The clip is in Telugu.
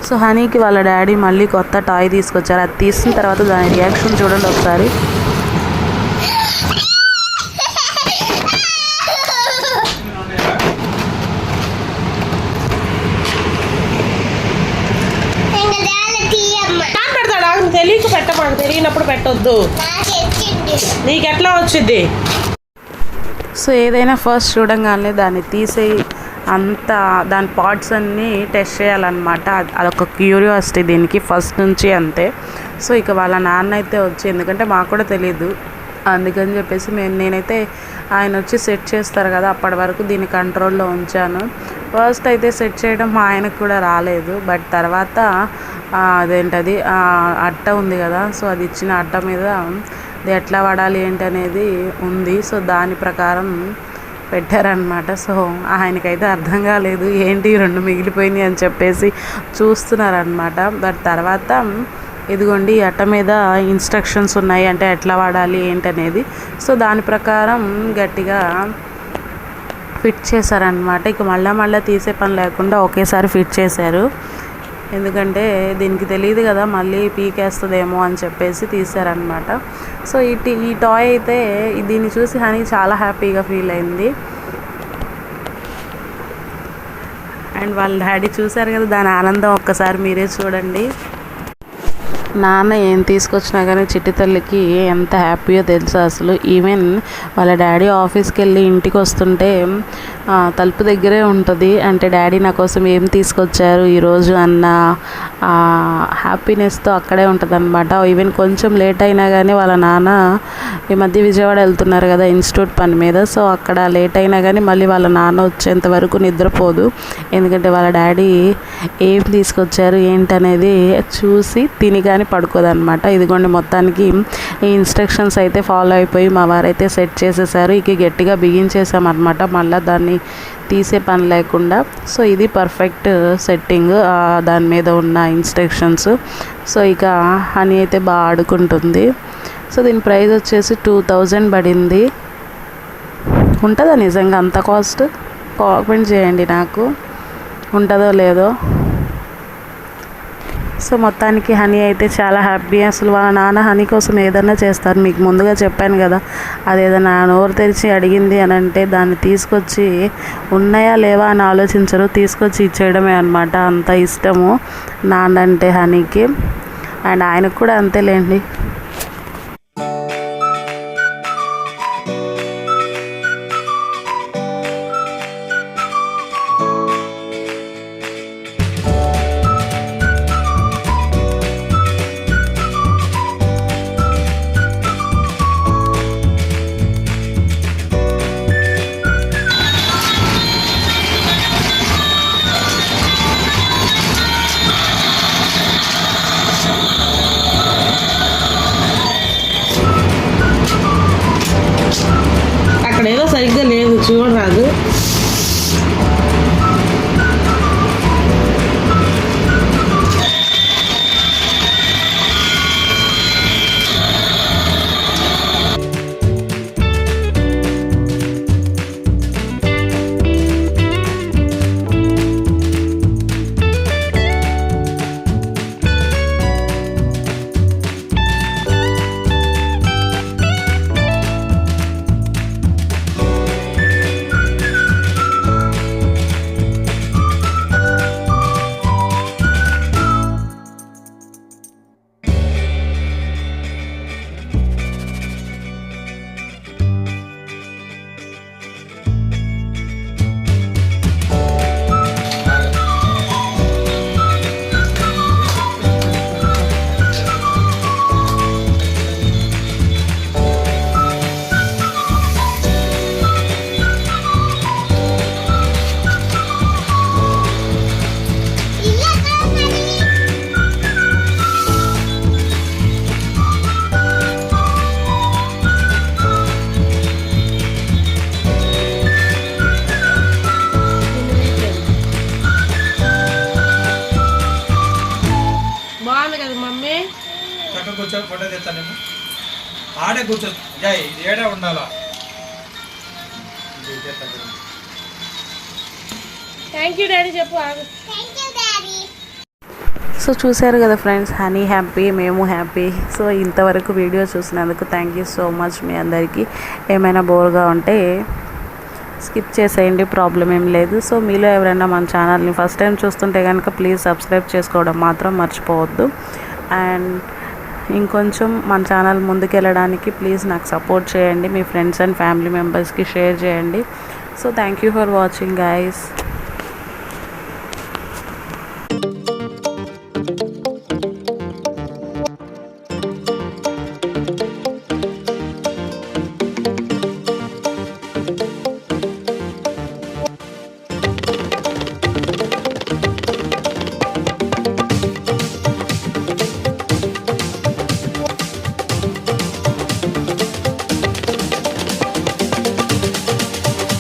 సో హనీకి వాళ్ళ డాడీ మళ్ళీ కొత్త టాయ్ తీసుకొచ్చారు. అది తీసిన తర్వాత దాని రియాక్షన్ చూడండి ఒకసారి. తెలియక పెట్టమాకు, తెలియనప్పుడు పెట్టొద్దు. నీకెట్లా వచ్చింది? సో ఏదైనా ఫస్ట్ చూడంగానే దాన్ని తీసేయి అంతా దాని పార్ట్స్ అన్నీ టెస్ట్ చేయాలన్నమాట. అదొక క్యూరియాసిటీ దీనికి ఫస్ట్ నుంచి అంతే. సో ఇక వాళ్ళ నాన్న అయితే వచ్చి, ఎందుకంటే మాకు కూడా తెలీదు, అందుకని చెప్పేసి నేనైతే ఆయన వచ్చి సెట్ చేస్తారు కదా, అప్పటి వరకు దీన్ని కంట్రోల్లో ఉంచాను. ఫస్ట్ అయితే సెట్ చేయడం మా ఆయనకు కూడా రాలేదు. బట్ తర్వాత అదేంటది అట్ట ఉంది కదా, సో అది ఇచ్చిన అట్ట మీద అది ఎట్లా వాడాలి ఏంటి అనేది ఉంది. సో దాని ప్రకారం పెట్టారనమాట. సో ఆయనకైతే అర్థం కాలేదు, ఏంటి 2 మిగిలిపోయినాయి అని చెప్పేసి చూస్తున్నారనమాట. బట్ తర్వాత ఇదిగోండి అట్ట మీద ఇన్స్ట్రక్షన్స్ ఉన్నాయి, అంటే ఎట్లా వాడాలి ఏంటనేది. సో దాని ప్రకారం గట్టిగా ఫిట్ చేశారనమాట. ఇక మళ్ళీ తీసే పని లేకుండా ఒకేసారి ఫిట్ చేశారు. ఎందుకంటే దీనికి తెలియదు కదా, మళ్ళీ పీకేస్తుందేమో అని చెప్పేసి తీశారనమాట. సో ఈ టాయ్ అయితే దీన్ని చూసి హనీ చాలా హ్యాపీగా ఫీల్ అయింది. అండ్ వాళ్ళ డాడీ చూశారు కదా, దాని ఆనందం ఒక్కసారి మీరే చూడండి. నాన్న ఏం తీసుకొచ్చినా కానీ చిట్టి తల్లికి ఎంత హ్యాపీయో తెలుసా అసలు. ఈవెన్ వాళ్ళ డాడీ ఆఫీస్కి వెళ్ళి ఇంటికి వస్తుంటే తలుపు దగ్గరే ఉంటుంది, అంటే డాడీ నా కోసం ఏం తీసుకొచ్చారు ఈరోజు అన్న హ్యాపీనెస్తో అక్కడే ఉంటుంది అనమాట. ఈవెన్ కొంచెం లేట్ అయినా కానీ వాళ్ళ నాన్న ఈ మధ్య విజయవాడ వెళ్తున్నారు కదా ఇన్స్టిట్యూట్ పని మీద, సో అక్కడ లేట్ అయినా కానీ మళ్ళీ వాళ్ళ నాన్న వచ్చేంత వరకు నిద్రపోదు. ఎందుకంటే వాళ్ళ డాడీ ఏం తీసుకొచ్చారు ఏంటనేది చూసి తిని కానీ పడుకోదన్నమాట. ఇదిగోండి మొత్తానికి ఈ ఇన్స్ట్రక్షన్స్ అయితే ఫాలో అయిపోయి మా వారైతే సెట్ చేసేసారు. ఇక గట్టిగా బిగించేసామన్నమాట, మళ్ళీ దాన్ని తీసే పని లేకుండా. సో ఇది పర్ఫెక్ట్ సెట్టింగ్ దాని మీద ఉన్న ఇన్స్ట్రక్షన్స్. సో ఇక హనీ అయితే బాగా ఆడుకుంటుంది. సో దీని ప్రైస్ వచ్చేసి 2000 పడింది. ఉంటుందా నిజంగా అంత కాస్ట్? కామెంట్ చేయండి నాకు, ఉంటుందో లేదో. సో మొత్తానికి హనీ అయితే చాలా హ్యాపీ. అసలు వాళ్ళ నాన్న హనీ కోసం ఏదన్నా చేస్తారు, మీకు ముందుగా చెప్పాను కదా. అది ఏదైనా నోరు తెరిచి అడిగింది అని అంటే దాన్ని తీసుకొచ్చి ఉన్నాయా లేవా అని ఆలోచించరు, తీసుకొచ్చి ఇచ్చేయడమే అనమాట. అంత ఇష్టము నాన్న అంటే హనీకి. అండ్ ఆయనకు కూడా అంతేలేండి. ఏదో సరిగ్గా లేదు, చూడరాదు. కూర్చో, ఫోటో తెస్తానేమో. ఆడే కూర్చో, జై ఏడే ఉండాలా. థ్యాంక్ యూ డాడీ చెప్పు. సో చూశారు కదా ఫ్రెండ్స్, హనీ హ్యాపీ, మేము హ్యాపీ. సో ఇంతవరకు వీడియో చూసినందుకు థ్యాంక్ యూ సో మచ్. మీ అందరికీ ఏమైనా బోర్గా ఉంటే స్కిప్ చేసేయండి, ప్రాబ్లం ఏం లేదు. సో మీలో ఎవరైనా మన ఛానల్ని ఫస్ట్ టైం చూస్తుంటే కనుక ప్లీజ్ సబ్స్క్రైబ్ చేసుకోవడం మాత్రం మర్చిపోవద్దు. అండ్ ఇంకొంచెం మన ఛానల్ ముందుకెళ్ళడానికి ప్లీజ్ నాకు సపోర్ట్ చేయండి. మీ ఫ్రెండ్స్ అండ్ ఫ్యామిలీ మెంబర్స్కి షేర్ చేయండి. So thank you for watching guys.